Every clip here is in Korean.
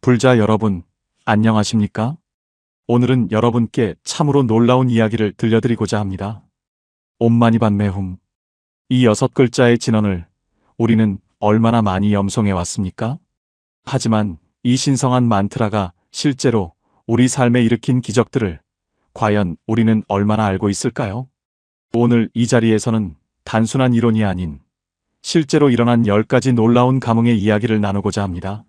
불자 여러분, 안녕하십니까? 오늘은 여러분께 참으로 놀라운 이야기를 들려드리고자 합니다. 옴마니반메훔. 이 6글자의 진언을 우리는 얼마나 많이 염송해 왔습니까? 하지만 이 신성한 만트라가 실제로 우리 삶에 일으킨 기적들을 과연 우리는 얼마나 알고 있을까요? 오늘 이 자리에서는 단순한 이론이 아닌 실제로 일어난 10가지 놀라운 감흥의 이야기를 나누고자 합니다.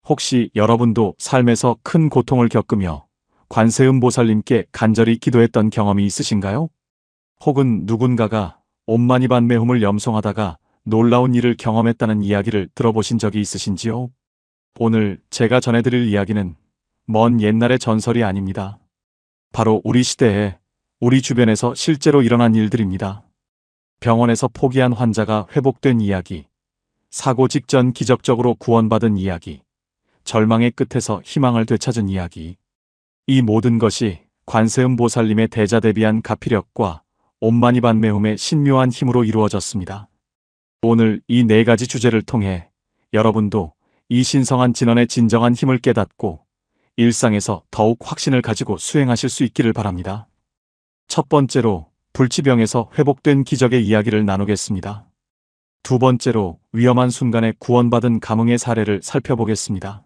혹시 여러분도 삶에서 큰 고통을 겪으며 관세음보살님께 간절히 기도했던 경험이 있으신가요? 혹은 누군가가 옴마니반메훔을 염송하다가 놀라운 일을 경험했다는 이야기를 들어보신 적이 있으신지요? 오늘 제가 전해드릴 이야기는 먼 옛날의 전설이 아닙니다. 바로 우리 시대에 우리 주변에서 실제로 일어난 일들입니다. 병원에서 포기한 환자가 회복된 이야기, 사고 직전 기적적으로 구원받은 이야기, 절망의 끝에서 희망을 되찾은 이야기. 이 모든 것이 관세음보살님의 대자대비한 가피력과 옴마니반메훔의 신묘한 힘으로 이루어졌습니다. 오늘 이 4가지 주제를 통해 여러분도 이 신성한 진언의 진정한 힘을 깨닫고 일상에서 더욱 확신을 가지고 수행하실 수 있기를 바랍니다. 첫 번째로 불치병에서 회복된 기적의 이야기를 나누겠습니다. 두 번째로 위험한 순간에 구원받은 감흥의 사례를 살펴보겠습니다.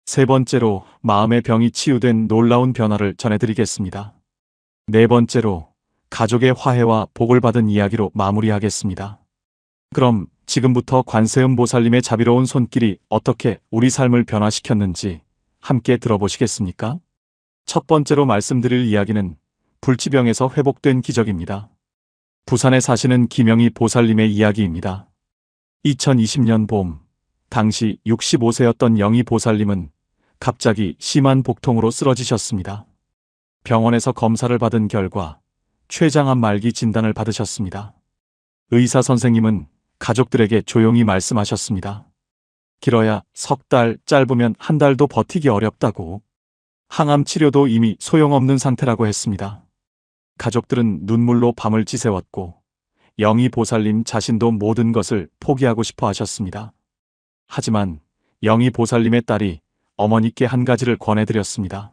세 번째로 마음의 병이 치유된 놀라운 변화를 전해드리겠습니다. 네 번째로 가족의 화해와 복을 받은 이야기로 마무리하겠습니다. 그럼 지금부터 관세음보살님의 자비로운 손길이 어떻게 우리 삶을 변화시켰는지 함께 들어보시겠습니까? 첫 번째로 말씀드릴 이야기는 불치병에서 회복된 기적입니다. 부산에 사시는 김영희 보살님의 이야기입니다. 2020년 봄, 당시 65세였던 영희 보살님은 갑자기 심한 복통으로 쓰러지셨습니다. 병원에서 검사를 받은 결과 췌장암 말기 진단을 받으셨습니다. 의사 선생님은 가족들에게 조용히 말씀하셨습니다. 길어야 석 달, 짧으면 한 달도 버티기 어렵다고. 항암 치료도 이미 소용없는 상태라고 했습니다. 가족들은 눈물로 밤을 지새웠고 영희 보살님 자신도 모든 것을 포기하고 싶어 하셨습니다. 하지만 영희 보살님의 딸이 어머니께 한 가지를 권해드렸습니다.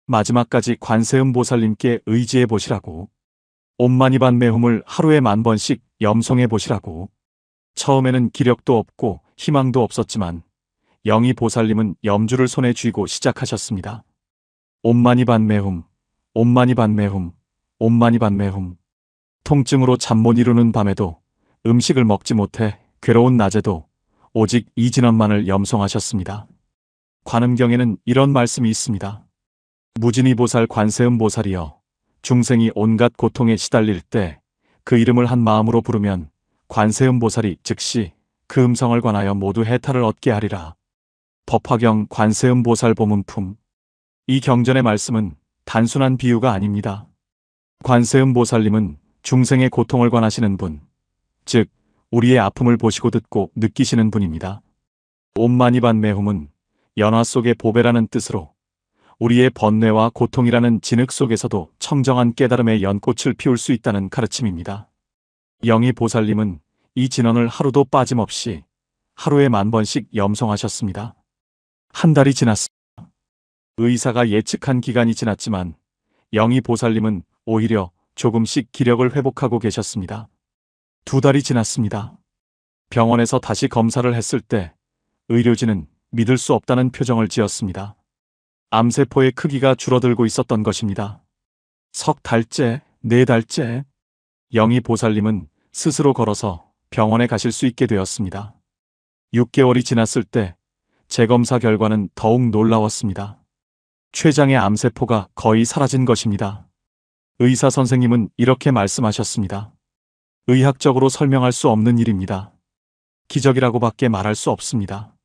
마지막까지 관세음보살님께 의지해 보시라고. 옴마니반메훔을 하루에 10,000번씩 염송해 보시라고. 처음에는 기력도 없고 희망도 없었지만 영희 보살님은 염주를 손에 쥐고 시작하셨습니다. 옴마니반메훔, 옴마니반메훔, 옴마니반메훔. 통증으로 잠 못 이루는 밤에도, 음식을 먹지 못해 괴로운 낮에도 오직 이 진언만을 염송하셨습니다. 관음경에는 이런 말씀이 있습니다. 무진이보살 관세음보살이여, 중생이 온갖 고통에 시달릴 때 그 이름을 한 마음으로 부르면 관세음보살이 즉시 그 음성을 관하여 모두 해탈을 얻게 하리라. 법화경 관세음보살 보문품. 이 경전의 말씀은 단순한 비유가 아닙니다. 관세음보살님은 중생의 고통을 관하시는 분, 즉 우리의 아픔을 보시고 듣고 느끼시는 분입니다. 옴마니반메훔은 연화 속의 보배라는 뜻으로 우리의 번뇌와 고통이라는 진흙 속에서도 청정한 깨달음의 연꽃을 피울 수 있다는 가르침입니다. 영희 보살님은 이 진언을 하루도 빠짐없이 하루에 10,000번씩 염송하셨습니다. 한 달이 지났습니다. 의사가 예측한 기간이 지났지만 영희 보살님은 오히려 조금씩 기력을 회복하고 계셨습니다. 2달이 지났습니다. 병원에서 다시 검사를 했을 때 의료진은 믿을 수 없다는 표정을 지었습니다. 암세포의 크기가 줄어들고 있었던 것입니다. 석 달째, 4달째. 영희 보살님은 스스로 걸어서 병원에 가실 수 있게 되었습니다. 6개월이 지났을 때 재검사 결과는 더욱 놀라웠습니다. 췌장의 암세포가 거의 사라진 것입니다. 의사 선생님은 이렇게 말씀하셨습니다. 의학적으로 설명할 수 없는 일입니다. 기적이라고밖에 말할 수 없습니다.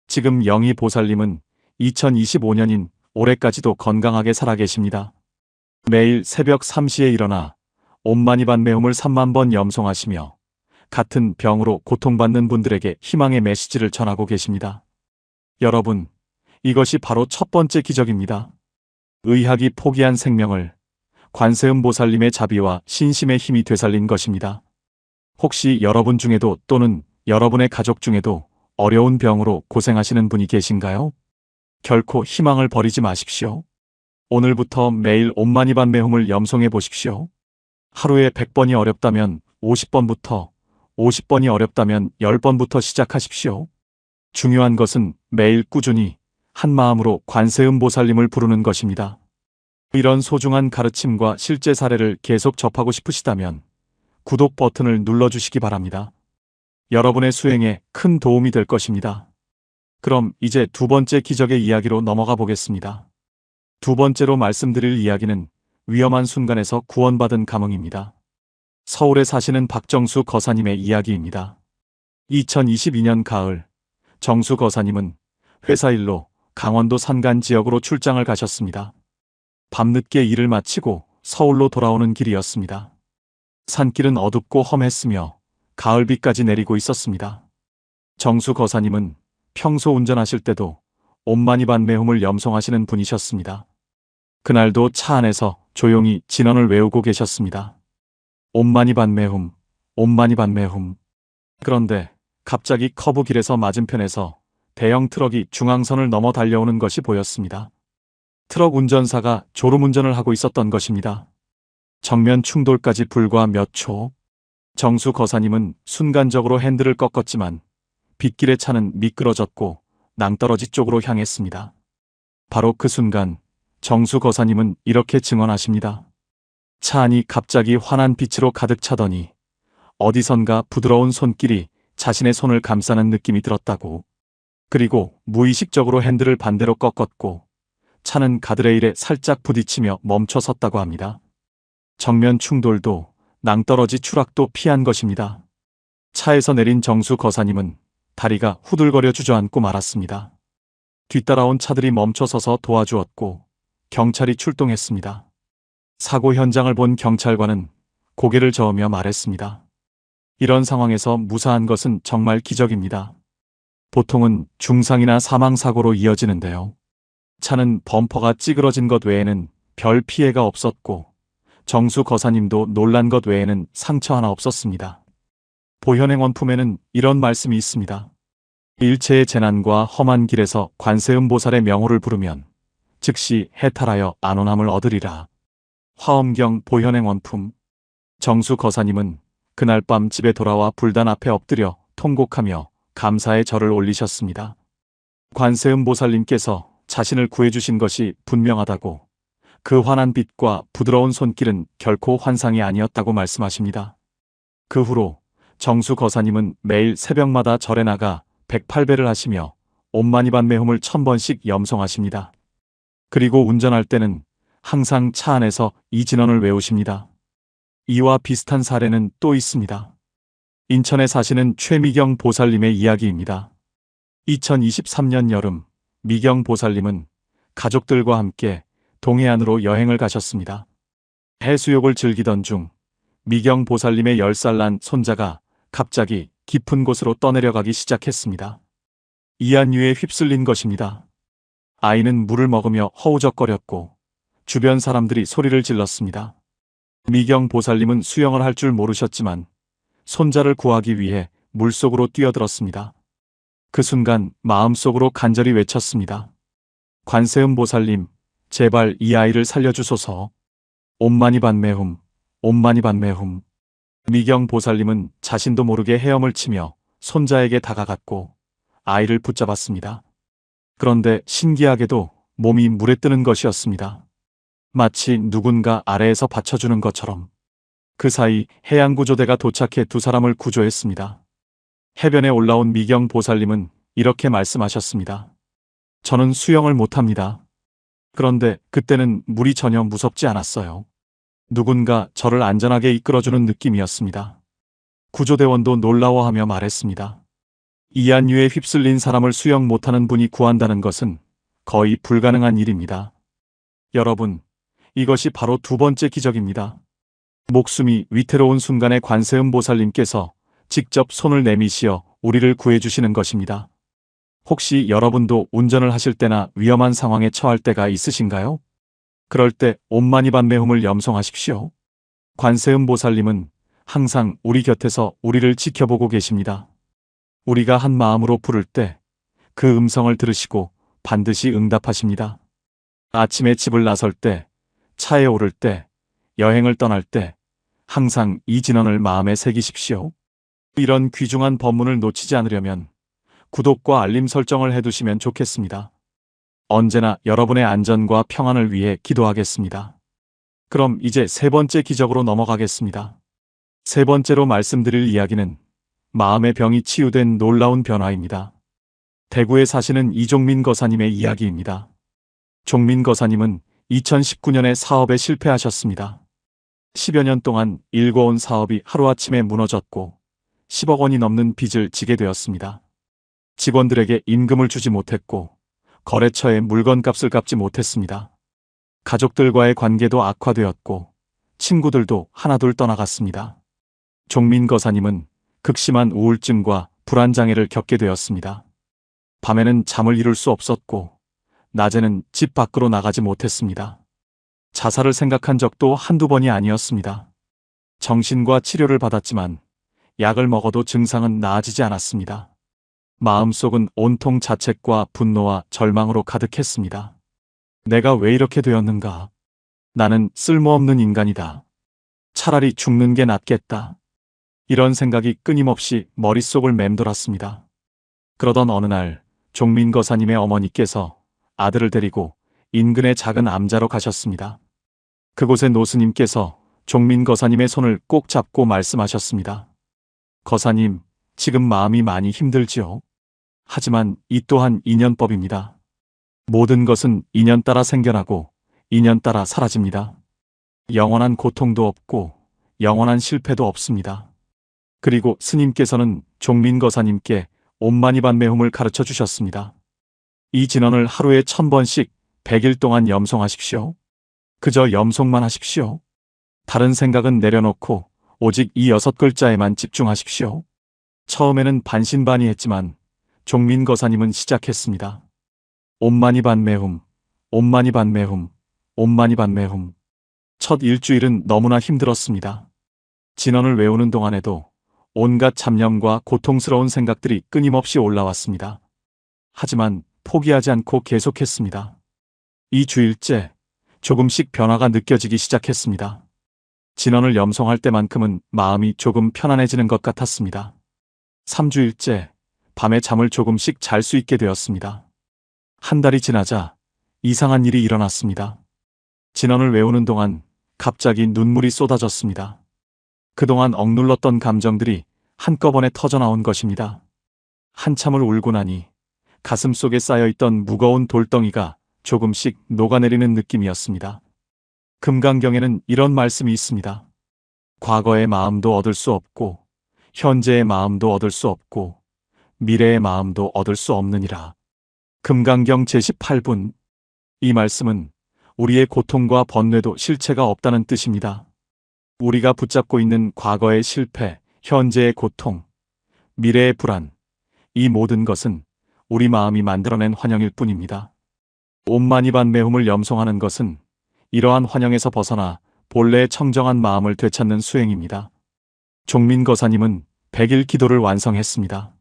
지금 영희 보살님은 2025년인 올해까지도 건강하게 살아계십니다. 매일 새벽 3시에 일어나 옴마니반메훔을 30,000번 염송하시며 같은 병으로 고통받는 분들에게 희망의 메시지를 전하고 계십니다. 여러분, 이것이 바로 첫 번째 기적입니다. 의학이 포기한 생명을 관세음보살님의 자비와 신심의 힘이 되살린 것입니다. 혹시 여러분 중에도 또는 여러분의 가족 중에도 어려운 병으로 고생하시는 분이 계신가요? 결코 희망을 버리지 마십시오. 오늘부터 매일 옴마니반메홈을 염송해 보십시오. 하루에 100번이 어렵다면 50번부터, 50번이 어렵다면 10번부터 시작하십시오. 중요한 것은 매일 꾸준히 한 마음으로 관세음보살님을 부르는 것입니다. 이런 소중한 가르침과 실제 사례를 계속 접하고 싶으시다면 구독 버튼을 눌러주시기 바랍니다. 여러분의 수행에 큰 도움이 될 것입니다. 그럼 이제 두 번째 기적의 이야기로 넘어가 보겠습니다. 두 번째로 말씀드릴 이야기는 위험한 순간에서 구원받은 감흥입니다. 서울에 사시는 박정수 거사님의 이야기입니다. 2022년 가을, 정수 거사님은 회사 일로 강원도 산간 지역으로 출장을 가셨습니다. 밤늦게 일을 마치고 서울로 돌아오는 길이었습니다. 산길은 어둡고 험했으며 가을비까지 내리고 있었습니다. 정수 거사님은 평소 운전하실 때도 옴마니반메홈을 염송하시는 분이셨습니다. 그날도 차 안에서 조용히 진언을 외우고 계셨습니다. 옴마니반메홈, 옴마니반메홈. 그런데 갑자기 커브길에서 맞은편에서 대형 트럭이 중앙선을 넘어 달려오는 것이 보였습니다. 트럭 운전사가 졸음운전을 하고 있었던 것입니다. 정면 충돌까지 불과 몇 초. 정수 거사님은 순간적으로 핸들을 꺾었지만 빗길의 차는 미끄러졌고 낭떠러지 쪽으로 향했습니다. 바로 그 순간 정수 거사님은 이렇게 증언하십니다. 차 안이 갑자기 환한 빛으로 가득 차더니 어디선가 부드러운 손길이 자신의 손을 감싸는 느낌이 들었다고. 그리고 무의식적으로 핸들을 반대로 꺾었고 차는 가드레일에 살짝 부딪히며 멈춰 섰다고 합니다. 정면 충돌도 낭떠러지 추락도 피한 것입니다. 차에서 내린 정수 거사님은 다리가 후들거려 주저앉고 말았습니다. 뒤따라온 차들이 멈춰서서 도와주었고 경찰이 출동했습니다. 사고 현장을 본 경찰관은 고개를 저으며 말했습니다. 이런 상황에서 무사한 것은 정말 기적입니다. 보통은 중상이나 사망사고로 이어지는데요. 차는 범퍼가 찌그러진 것 외에는 별 피해가 없었고 정수 거사님도 놀란 것 외에는 상처 하나 없었습니다. 보현행 원품에는 이런 말씀이 있습니다. 일체의 재난과 험한 길에서 관세음보살의 명호를 부르면 즉시 해탈하여 안온함을 얻으리라. 화엄경 보현행 원품. 정수 거사님은 그날 밤 집에 돌아와 불단 앞에 엎드려 통곡하며 감사의 절을 올리셨습니다. 관세음보살님께서 자신을 구해주신 것이 분명하다고, 그 환한 빛과 부드러운 손길은 결코 환상이 아니었다고 말씀하십니다. 그 후로 정수 거사님은 매일 새벽마다 절에 나가 108배를 하시며 옴마니반메홈을 1000번씩 염송하십니다. 그리고 운전할 때는 항상 차 안에서 이 진언을 외우십니다. 이와 비슷한 사례는 또 있습니다. 인천에 사시는 최미경 보살님의 이야기입니다. 2023년 여름, 미경 보살님은 가족들과 함께 동해안으로 여행을 가셨습니다. 해수욕을 즐기던 중 미경 보살님의 10살 난 손자가 갑자기 깊은 곳으로 떠내려가기 시작했습니다. 이안유에 휩쓸린 것입니다. 아이는 물을 먹으며 허우적거렸고 주변 사람들이 소리를 질렀습니다. 미경 보살님은 수영을 할 줄 모르셨지만 손자를 구하기 위해 물속으로 뛰어들었습니다. 그 순간 마음속으로 간절히 외쳤습니다. 관세음보살님, 제발 이 아이를 살려주소서. 옴마니반메홈, 옴마니반메홈. 미경 보살님은 자신도 모르게 헤엄을 치며 손자에게 다가갔고 아이를 붙잡았습니다. 그런데 신기하게도 몸이 물에 뜨는 것이었습니다. 마치 누군가 아래에서 받쳐주는 것처럼. 그 사이 해양구조대가 도착해 두 사람을 구조했습니다. 해변에 올라온 미경 보살님은 이렇게 말씀하셨습니다. 저는 수영을 못합니다. 그런데 그때는 물이 전혀 무섭지 않았어요. 누군가 저를 안전하게 이끌어주는 느낌이었습니다. 구조대원도 놀라워하며 말했습니다. 이안유에 휩쓸린 사람을 수영 못하는 분이 구한다는 것은 거의 불가능한 일입니다. 여러분, 이것이 바로 두 번째 기적입니다. 목숨이 위태로운 순간에 관세음보살님께서 직접 손을 내미시어 우리를 구해주시는 것입니다. 혹시 여러분도 운전을 하실 때나 위험한 상황에 처할 때가 있으신가요? 그럴 때 옴마니반메홈을 염송하십시오. 관세음보살님은 항상 우리 곁에서 우리를 지켜보고 계십니다. 우리가 한 마음으로 부를 때 그 음성을 들으시고 반드시 응답하십니다. 아침에 집을 나설 때, 차에 오를 때, 여행을 떠날 때 항상 이 진언을 마음에 새기십시오. 이런 귀중한 법문을 놓치지 않으려면 구독과 알림 설정을 해두시면 좋겠습니다. 언제나 여러분의 안전과 평안을 위해 기도하겠습니다. 그럼 이제 세 번째 기적으로 넘어가겠습니다. 세 번째로 말씀드릴 이야기는 마음의 병이 치유된 놀라운 변화입니다. 대구에 사시는 이종민 거사님의 이야기입니다. 종민 거사님은 2019년에 사업에 실패하셨습니다. 10여 년 동안 일궈온 사업이 하루아침에 무너졌고 10억 원이 넘는 빚을 지게 되었습니다. 직원들에게 임금을 주지 못했고 거래처에 물건값을 갚지 못했습니다. 가족들과의 관계도 악화되었고 친구들도 하나둘 떠나갔습니다. 종민 거사님은 극심한 우울증과 불안장애를 겪게 되었습니다. 밤에는 잠을 이룰 수 없었고 낮에는 집 밖으로 나가지 못했습니다. 자살을 생각한 적도 한두 번이 아니었습니다. 정신과 치료를 받았지만 약을 먹어도 증상은 나아지지 않았습니다. 마음속은 온통 자책과 분노와 절망으로 가득했습니다. 내가 왜 이렇게 되었는가? 나는 쓸모없는 인간이다. 차라리 죽는 게 낫겠다. 이런 생각이 끊임없이 머릿속을 맴돌았습니다. 그러던 어느 날 종민 거사님의 어머니께서 아들을 데리고 인근의 작은 암자로 가셨습니다. 그곳에 노스님께서 종민 거사님의 손을 꼭 잡고 말씀하셨습니다. 거사님, 지금 마음이 많이 힘들지요? 하지만 이 또한 인연법입니다. 모든 것은 인연 따라 생겨나고 인연 따라 사라집니다. 영원한 고통도 없고 영원한 실패도 없습니다. 그리고 스님께서는 종민 거사님께 옴마니반메훔을 가르쳐 주셨습니다. 이 진언을 하루에 1000번씩 100일 동안 염송하십시오. 그저 염송만 하십시오. 다른 생각은 내려놓고 오직 이 6글자에만 집중하십시오. 처음에는 반신반의했지만 종민 거사님은 시작했습니다. 옴마니반메훔, 옴마니반메훔, 옴마니반메훔. 첫 일주일은 너무나 힘들었습니다. 진언을 외우는 동안에도 온갖 잡념과 고통스러운 생각들이 끊임없이 올라왔습니다. 하지만 포기하지 않고 계속했습니다. 2주일째 조금씩 변화가 느껴지기 시작했습니다. 진언을 염송할 때만큼은 마음이 조금 편안해지는 것 같았습니다. 3주일째 밤에 잠을 조금씩 잘 수 있게 되었습니다. 한 달이 지나자 이상한 일이 일어났습니다. 진언을 외우는 동안 갑자기 눈물이 쏟아졌습니다. 그동안 억눌렀던 감정들이 한꺼번에 터져나온 것입니다. 한참을 울고 나니 가슴 속에 쌓여있던 무거운 돌덩이가 조금씩 녹아내리는 느낌이었습니다. 금강경에는 이런 말씀이 있습니다. 과거의 마음도 얻을 수 없고 현재의 마음도 얻을 수 없고 미래의 마음도 얻을 수 없느니라. 금강경 제18분. 이 말씀은 우리의 고통과 번뇌도 실체가 없다는 뜻입니다. 우리가 붙잡고 있는 과거의 실패, 현재의 고통, 미래의 불안, 이 모든 것은 우리 마음이 만들어낸 환영일 뿐입니다. 옴마니반메훔을 염송하는 것은 이러한 환영에서 벗어나 본래의 청정한 마음을 되찾는 수행입니다. 종민 거사님은 100일 기도를 완성했습니다.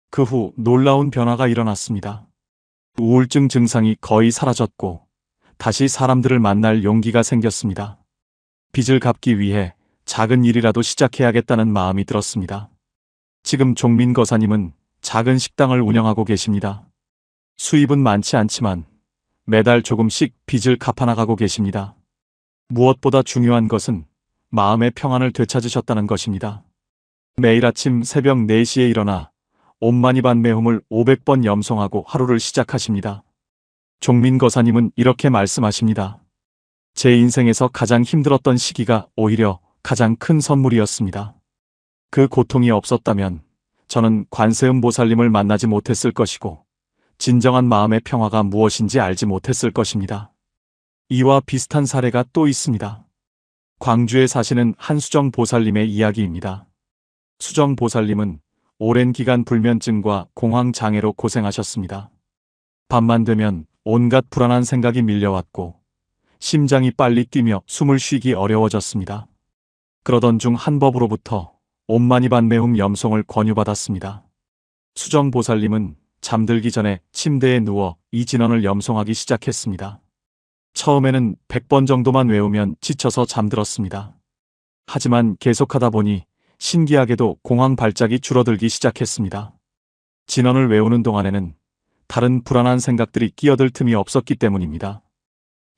그 후 놀라운 변화가 일어났습니다. 우울증 증상이 거의 사라졌고 다시 사람들을 만날 용기가 생겼습니다. 빚을 갚기 위해 작은 일이라도 시작해야겠다는 마음이 들었습니다. 지금 종민 거사님은 작은 식당을 운영하고 계십니다. 수입은 많지 않지만 매달 조금씩 빚을 갚아나가고 계십니다. 무엇보다 중요한 것은 마음의 평안을 되찾으셨다는 것입니다. 매일 아침 새벽 4시에 일어나 옴마니반메훔을 500번 염송하고 하루를 시작하십니다. 종민 거사님은 이렇게 말씀하십니다. 제 인생에서 가장 힘들었던 시기가 오히려 가장 큰 선물이었습니다. 그 고통이 없었다면 저는 관세음보살님을 만나지 못했을 것이고 진정한 마음의 평화가 무엇인지 알지 못했을 것입니다. 이와 비슷한 사례가 또 있습니다. 광주에 사시는 한수정 보살님의 이야기입니다. 수정 보살님은 오랜 기간 불면증과 공황장애로 고생하셨습니다. 밤만 되면 온갖 불안한 생각이 밀려왔고 심장이 빨리 뛰며 숨을 쉬기 어려워졌습니다. 그러던 중 한 법으로부터 옴마니반메훔 염송을 권유받았습니다. 수정 보살님은 잠들기 전에 침대에 누워 이 진언을 염송하기 시작했습니다. 처음에는 100번 정도만 외우면 지쳐서 잠들었습니다. 하지만 계속하다 보니 신기하게도 공황 발작이 줄어들기 시작했습니다. 진언을 외우는 동안에는 다른 불안한 생각들이 끼어들 틈이 없었기 때문입니다.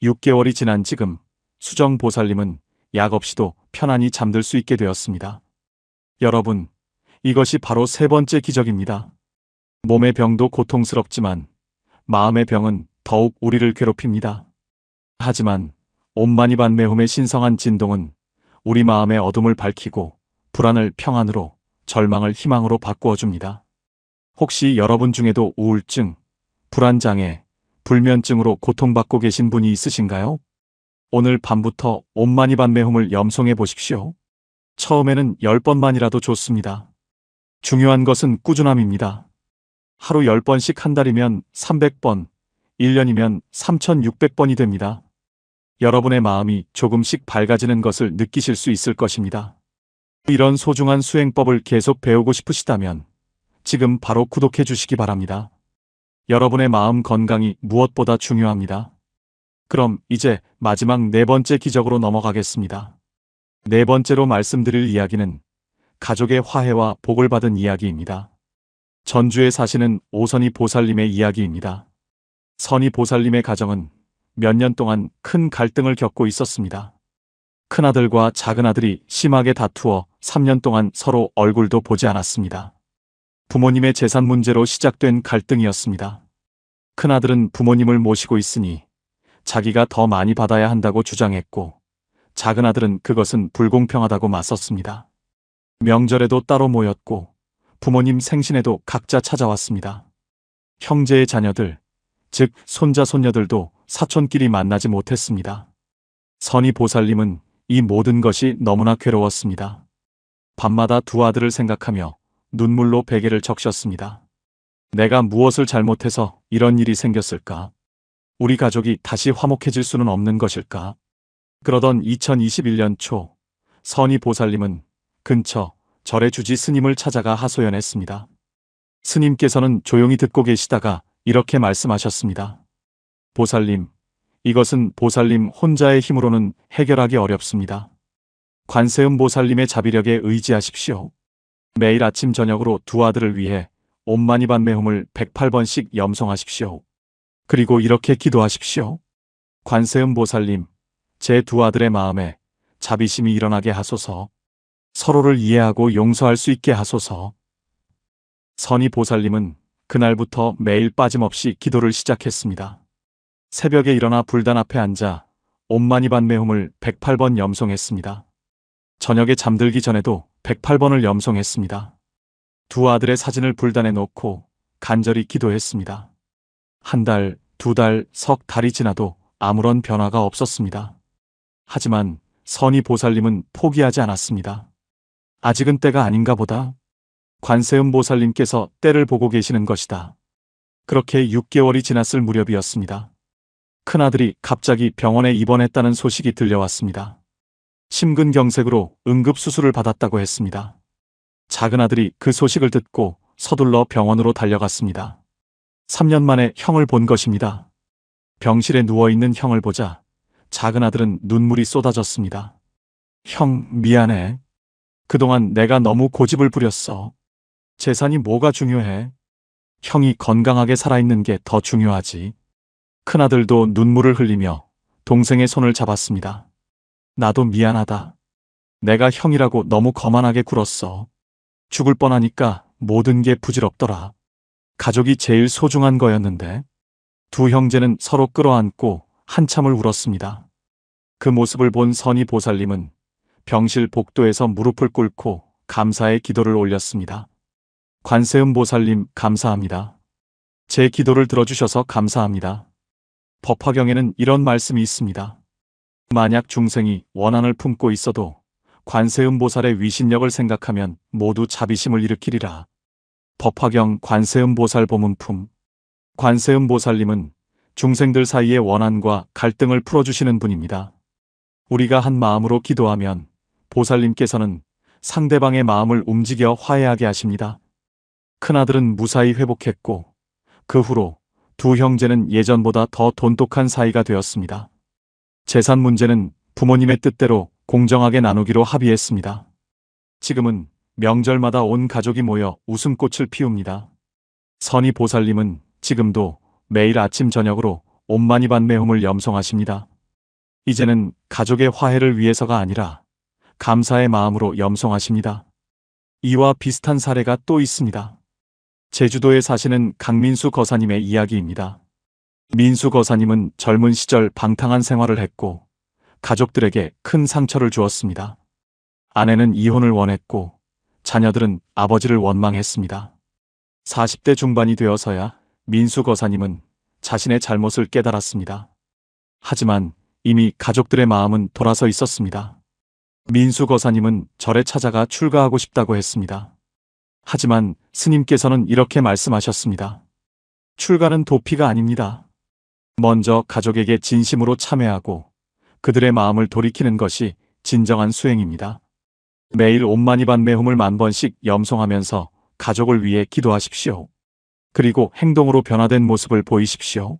6개월이 지난 지금 수정 보살님은 약 없이도 편안히 잠들 수 있게 되었습니다. 여러분, 이것이 바로 세 번째 기적입니다. 몸의 병도 고통스럽지만 마음의 병은 더욱 우리를 괴롭힙니다. 하지만 옴마니반메훔의 신성한 진동은 우리 마음의 어둠을 밝히고 불안을 평안으로, 절망을 희망으로 바꾸어 줍니다. 혹시 여러분 중에도 우울증, 불안장애, 불면증으로 고통받고 계신 분이 있으신가요? 오늘 밤부터 옴마니반메훔을 염송해 보십시오. 처음에는 10번만이라도 좋습니다. 중요한 것은 꾸준함입니다. 하루 10번씩 한 달이면 300번, 1년이면 3600번이 됩니다. 여러분의 마음이 조금씩 밝아지는 것을 느끼실 수 있을 것입니다. 이런 소중한 수행법을 계속 배우고 싶으시다면 지금 바로 구독해 주시기 바랍니다. 여러분의 마음 건강이 무엇보다 중요합니다. 그럼 이제 마지막 네 번째 기적으로 넘어가겠습니다. 네 번째로 말씀드릴 이야기는 가족의 화해와 복을 받은 이야기입니다. 전주에 사시는 오선희 보살님의 이야기입니다. 선희 보살님의 가정은 몇 년 동안 큰 갈등을 겪고 있었습니다. 큰아들과 작은아들이 심하게 다투어 3년 동안 서로 얼굴도 보지 않았습니다. 부모님의 재산 문제로 시작된 갈등이었습니다. 큰아들은 부모님을 모시고 있으니 자기가 더 많이 받아야 한다고 주장했고, 작은아들은 그것은 불공평하다고 맞섰습니다. 명절에도 따로 모였고 부모님 생신에도 각자 찾아왔습니다. 형제의 자녀들, 즉 손자 손녀들도 사촌끼리 만나지 못했습니다. 선희 보살님은 이 모든 것이 너무나 괴로웠습니다. 밤마다 두 아들을 생각하며 눈물로 베개를 적셨습니다. 내가 무엇을 잘못해서 이런 일이 생겼을까? 우리 가족이 다시 화목해질 수는 없는 것일까? 그러던 2021년 초, 선희 보살님은 근처 절의 주지 스님을 찾아가 하소연했습니다. 스님께서는 조용히 듣고 계시다가 이렇게 말씀하셨습니다. 보살님, 이것은 보살님 혼자의 힘으로는 해결하기 어렵습니다. 관세음 보살님의 자비력에 의지하십시오. 매일 아침 저녁으로 두 아들을 위해 옴마니반메훔을 108번씩 염송하십시오. 그리고 이렇게 기도하십시오. 관세음 보살님, 제 두 아들의 마음에 자비심이 일어나게 하소서. 서로를 이해하고 용서할 수 있게 하소서. 선희 보살님은 그날부터 매일 빠짐없이 기도를 시작했습니다. 새벽에 일어나 불단 앞에 앉아 옴마니반메훔을 108번 염송했습니다. 저녁에 잠들기 전에도 108번을 염송했습니다. 두 아들의 사진을 불단에 놓고 간절히 기도했습니다. 한 달, 두 달, 석 달이 지나도 아무런 변화가 없었습니다. 하지만 선희 보살님은 포기하지 않았습니다. 아직은 때가 아닌가 보다. 관세음 보살님께서 때를 보고 계시는 것이다. 그렇게 6개월이 지났을 무렵이었습니다. 큰아들이 갑자기 병원에 입원했다는 소식이 들려왔습니다. 심근경색으로 응급수술을 받았다고 했습니다. 작은아들이 그 소식을 듣고 서둘러 병원으로 달려갔습니다. 3년 만에 형을 본 것입니다. 병실에 누워있는 형을 보자 작은아들은 눈물이 쏟아졌습니다. 형, 미안해. 그동안 내가 너무 고집을 부렸어. 재산이 뭐가 중요해? 형이 건강하게 살아있는 게 더 중요하지. 큰아들도 눈물을 흘리며 동생의 손을 잡았습니다. 나도 미안하다. 내가 형이라고 너무 거만하게 굴었어. 죽을 뻔하니까 모든 게 부질없더라. 가족이 제일 소중한 거였는데. 두 형제는 서로 끌어안고 한참을 울었습니다. 그 모습을 본 선희 보살님은 병실 복도에서 무릎을 꿇고 감사의 기도를 올렸습니다. 관세음 보살님, 감사합니다. 제 기도를 들어주셔서 감사합니다. 법화경에는 이런 말씀이 있습니다. 만약 중생이 원한을 품고 있어도 관세음 보살의 위신력을 생각하면 모두 자비심을 일으키리라. 법화경 관세음 보살 보문품. 관세음 보살님은 중생들 사이의 원한과 갈등을 풀어주시는 분입니다. 우리가 한 마음으로 기도하면 보살님께서는 상대방의 마음을 움직여 화해하게 하십니다. 큰아들은 무사히 회복했고 그 후로 두 형제는 예전보다 더 돈독한 사이가 되었습니다. 재산 문제는 부모님의 뜻대로 공정하게 나누기로 합의했습니다. 지금은 명절마다 온 가족이 모여 웃음꽃을 피웁니다. 선희 보살님은 지금도 매일 아침 저녁으로 옴마니반메홈을 염송하십니다. 이제는 가족의 화해를 위해서가 아니라 감사의 마음으로 염송하십니다. 이와 비슷한 사례가 또 있습니다. 제주도에 사시는 강민수 거사님의 이야기입니다. 민수 거사님은 젊은 시절 방탕한 생활을 했고 가족들에게 큰 상처를 주었습니다. 아내는 이혼을 원했고 자녀들은 아버지를 원망했습니다. 40대 중반이 되어서야 민수 거사님은 자신의 잘못을 깨달았습니다. 하지만 이미 가족들의 마음은 돌아서 있었습니다. 민수 거사님은 절에 찾아가 출가하고 싶다고 했습니다. 하지만 스님께서는 이렇게 말씀하셨습니다. 출가는 도피가 아닙니다. 먼저 가족에게 진심으로 참회하고 그들의 마음을 돌이키는 것이 진정한 수행입니다. 매일 옴마니반메홈을 10,000번씩 염송하면서 가족을 위해 기도하십시오. 그리고 행동으로 변화된 모습을 보이십시오.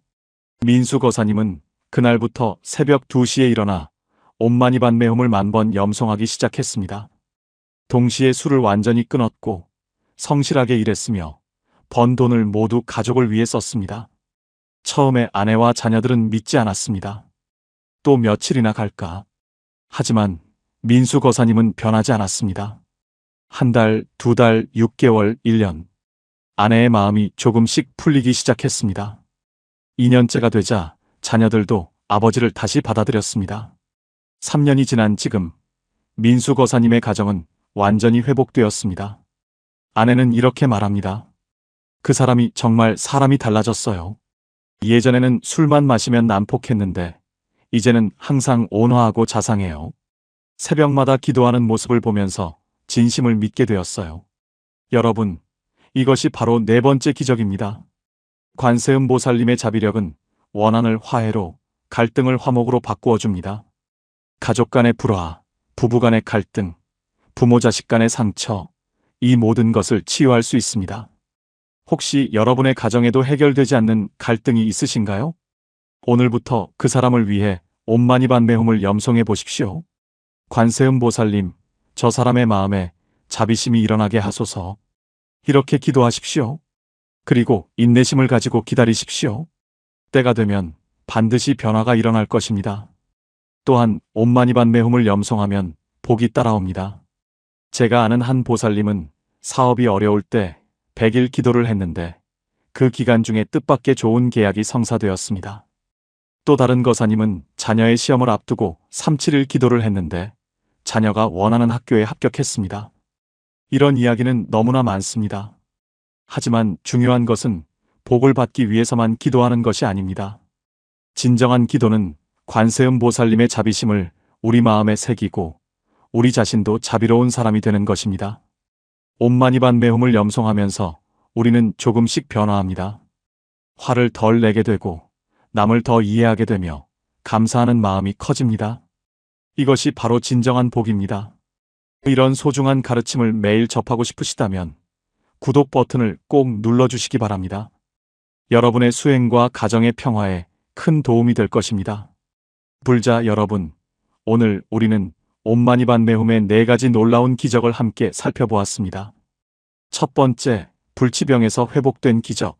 민수 거사님은 그날부터 새벽 2시에 일어나 옴마니반메홈을 10,000번 염송하기 시작했습니다. 동시에 술을 완전히 끊었고 성실하게 일했으며 번 돈을 모두 가족을 위해 썼습니다. 처음에 아내와 자녀들은 믿지 않았습니다. 또 며칠이나 갈까? 하지만 민수 거사님은 변하지 않았습니다. 한 달, 2달, 6개월, 1년. 아내의 마음이 조금씩 풀리기 시작했습니다. 2년째가 되자 자녀들도 아버지를 다시 받아들였습니다. 3년이 지난 지금 민수 거사님의 가정은 완전히 회복되었습니다. 아내는 이렇게 말합니다. 그 사람이 정말 사람이 달라졌어요. 예전에는 술만 마시면 난폭했는데 이제는 항상 온화하고 자상해요. 새벽마다 기도하는 모습을 보면서 진심을 믿게 되었어요. 여러분, 이것이 바로 네 번째 기적입니다. 관세음 보살님의 자비력은 원한을 화해로, 갈등을 화목으로 바꾸어 줍니다. 가족 간의 불화, 부부 간의 갈등, 부모 자식 간의 상처, 이 모든 것을 치유할 수 있습니다. 혹시 여러분의 가정에도 해결되지 않는 갈등이 있으신가요? 오늘부터 그 사람을 위해 옴마니반메홈을 염송해 보십시오. 관세음 보살님, 저 사람의 마음에 자비심이 일어나게 하소서. 이렇게 기도하십시오. 그리고 인내심을 가지고 기다리십시오. 때가 되면 반드시 변화가 일어날 것입니다. 또한 옴마니반메홈을 염송하면 복이 따라옵니다. 제가 아는 한 보살님은 사업이 어려울 때 100일 기도를 했는데 그 기간 중에 뜻밖의 좋은 계약이 성사되었습니다. 또 다른 거사님은 자녀의 시험을 앞두고 37일 기도를 했는데 자녀가 원하는 학교에 합격했습니다. 이런 이야기는 너무나 많습니다. 하지만 중요한 것은 복을 받기 위해서만 기도하는 것이 아닙니다. 진정한 기도는 관세음 보살님의 자비심을 우리 마음에 새기고 우리 자신도 자비로운 사람이 되는 것입니다. 옴마니반메홈을 염송하면서 우리는 조금씩 변화합니다. 화를 덜 내게 되고 남을 더 이해하게 되며 감사하는 마음이 커집니다. 이것이 바로 진정한 복입니다. 이런 소중한 가르침을 매일 접하고 싶으시다면 구독 버튼을 꼭 눌러주시기 바랍니다. 여러분의 수행과 가정의 평화에 큰 도움이 될 것입니다. 불자 여러분, 오늘 우리는 옴마니반메홈의 4가지 놀라운 기적을 함께 살펴보았습니다. 첫 번째, 불치병에서 회복된 기적.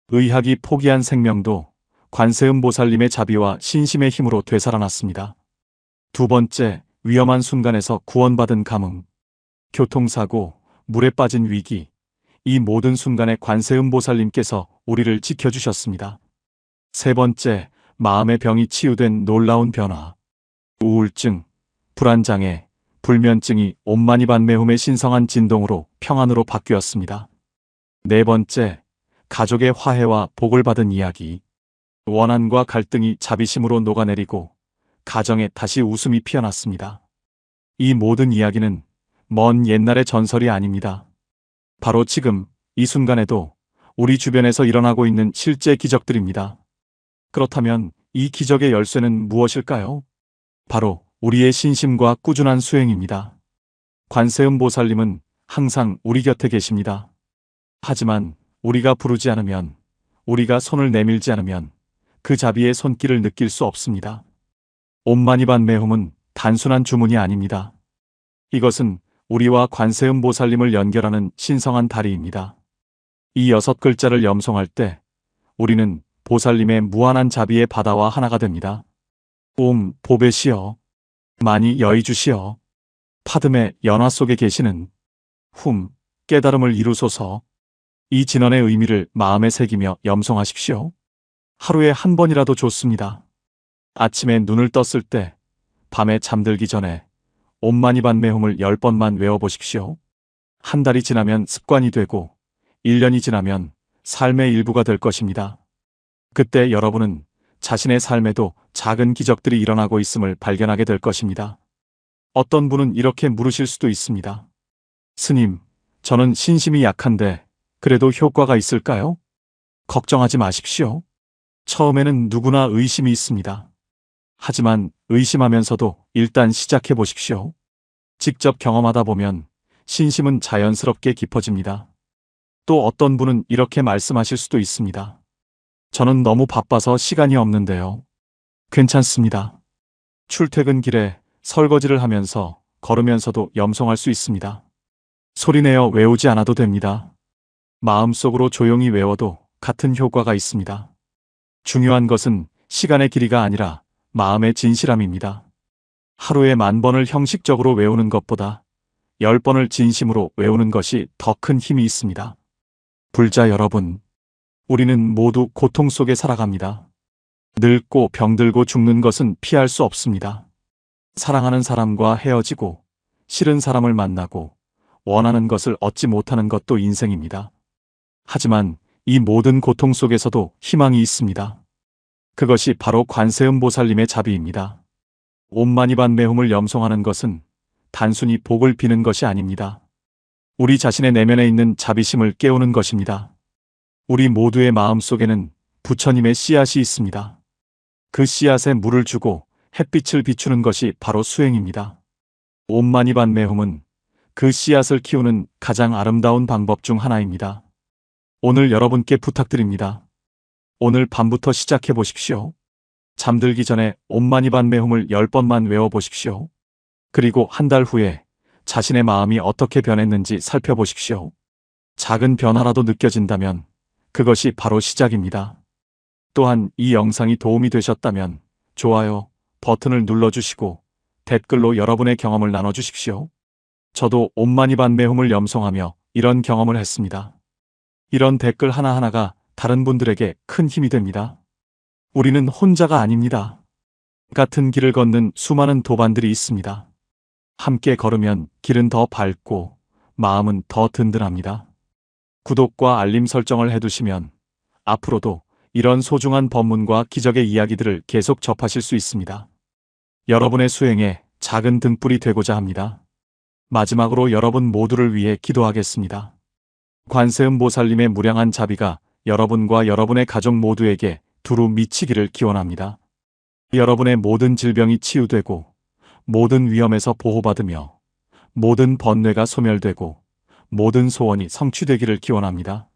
의학이 포기한 생명도 관세음 보살님의 자비와 신심의 힘으로 되살아났습니다. 두 번째, 위험한 순간에서 구원받은 감흥. 교통사고, 물에 빠진 위기. 이 모든 순간에 관세음 보살님께서 우리를 지켜주셨습니다. 세 번째, 마음의 병이 치유된 놀라운 변화. 우울증, 불안장애, 불면증이 옴마니반메홈의 신성한 진동으로 평안으로 바뀌었습니다. 네 번째, 가족의 화해와 복을 받은 이야기. 원한과 갈등이 자비심으로 녹아내리고 가정에 다시 웃음이 피어났습니다. 이 모든 이야기는 먼 옛날의 전설이 아닙니다. 바로 지금 이 순간에도 우리 주변에서 일어나고 있는 실제 기적들입니다. 그렇다면 이 기적의 열쇠는 무엇일까요? 바로 우리의 신심과 꾸준한 수행입니다. 관세음 보살님은 항상 우리 곁에 계십니다. 하지만 우리가 부르지 않으면 우리가 손을 내밀지 않으면 그 자비의 손길을 느낄 수 없습니다. 옴마니반메훔은 단순한 주문이 아닙니다. 이것은 우리와 관세음보살님을 연결하는 신성한 다리입니다. 이 6글자를 염송할 때 우리는 보살님의 무한한 자비의 바다와 하나가 됩니다. 옴 보배시여, 많이 여의주시어, 파듬의 연화 속에 계시는 훔 깨달음을 이루소서. 이 진언의 의미를 마음에 새기며 염송하십시오. 하루에 한 번이라도 좋습니다. 아침에 눈을 떴을 때, 밤에 잠들기 전에 옴마니반메훔을 10번만 외워보십시오. 한 달이 지나면 습관이 되고 1년이 지나면 삶의 일부가 될 것입니다. 그때 여러분은 자신의 삶에도 작은 기적들이 일어나고 있음을 발견하게 될 것입니다. 어떤 분은 이렇게 물으실 수도 있습니다. 스님, 저는 신심이 약한데 그래도 효과가 있을까요? 걱정하지 마십시오. 처음에는 누구나 의심이 있습니다. 하지만 의심하면서도 일단 시작해 보십시오. 직접 경험하다 보면 신심은 자연스럽게 깊어집니다. 또 어떤 분은 이렇게 말씀하실 수도 있습니다. 저는 너무 바빠서 시간이 없는데요. 괜찮습니다. 출퇴근길에 설거지를 하면서 걸으면서도 염송할 수 있습니다. 소리내어 외우지 않아도 됩니다. 마음속으로 조용히 외워도 같은 효과가 있습니다. 중요한 것은 시간의 길이가 아니라 마음의 진실함입니다. 하루에 10,000번을 형식적으로 외우는 것보다 10번을 진심으로 외우는 것이 더 큰 힘이 있습니다. 불자 여러분, 우리는 모두 고통 속에 살아갑니다. 늙고 병들고 죽는 것은 피할 수 없습니다. 사랑하는 사람과 헤어지고 싫은 사람을 만나고 원하는 것을 얻지 못하는 것도 인생입니다. 하지만 이 모든 고통 속에서도 희망이 있습니다. 그것이 바로 관세음보살님의 자비입니다. 옴마니반메훔을 염송하는 것은 단순히 복을 비는 것이 아닙니다. 우리 자신의 내면에 있는 자비심을 깨우는 것입니다. 우리 모두의 마음속에는 부처님의 씨앗이 있습니다. 그 씨앗에 물을 주고 햇빛을 비추는 것이 바로 수행입니다. 옴마니반메훔은 그 씨앗을 키우는 가장 아름다운 방법 중 하나입니다. 오늘 여러분께 부탁드립니다. 오늘 밤부터 시작해 보십시오. 잠들기 전에 옴마니반메훔을 10번만 외워보십시오. 그리고 한 달 후에 자신의 마음이 어떻게 변했는지 살펴보십시오. 작은 변화라도 느껴진다면 그것이 바로 시작입니다. 또한 이 영상이 도움이 되셨다면 좋아요 버튼을 눌러주시고 댓글로 여러분의 경험을 나눠주십시오. 저도 옴마니반메훔을 염송하며 이런 경험을 했습니다. 이런 댓글 하나하나가 다른 분들에게 큰 힘이 됩니다. 우리는 혼자가 아닙니다. 같은 길을 걷는 수많은 도반들이 있습니다. 함께 걸으면 길은 더 밝고 마음은 더 든든합니다. 구독과 알림 설정을 해두시면 앞으로도 이런 소중한 법문과 기적의 이야기들을 계속 접하실 수 있습니다. 여러분의 수행에 작은 등불이 되고자 합니다. 마지막으로 여러분 모두를 위해 기도하겠습니다. 관세음보살님의 무량한 자비가 여러분과 여러분의 가족 모두에게 두루 미치기를 기원합니다. 여러분의 모든 질병이 치유되고 모든 위험에서 보호받으며 모든 번뇌가 소멸되고 모든 소원이 성취되기를 기원합니다.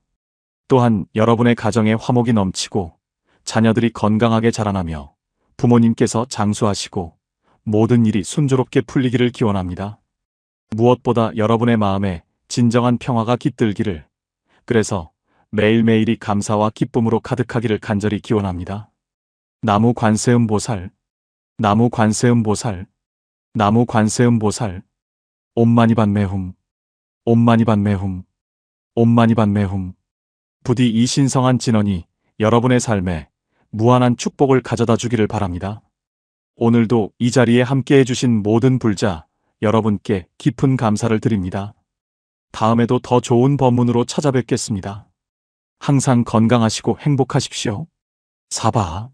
또한 여러분의 가정에 화목이 넘치고 자녀들이 건강하게 자라나며 부모님께서 장수하시고 모든 일이 순조롭게 풀리기를 기원합니다. 무엇보다 여러분의 마음에 진정한 평화가 깃들기를, 그래서 매일매일이 감사와 기쁨으로 가득하기를 간절히 기원합니다. 나무 관세음보살, 나무 관세음보살, 나무 관세음보살. 옴마니반메훔, 옴마니반메훔, 옴마니반메훔. 부디 이 신성한 진언이 여러분의 삶에 무한한 축복을 가져다 주기를 바랍니다. 오늘도 이 자리에 함께 해주신 모든 불자 여러분께 깊은 감사를 드립니다. 다음에도 더 좋은 법문으로 찾아뵙겠습니다. 항상 건강하시고 행복하십시오. 사바.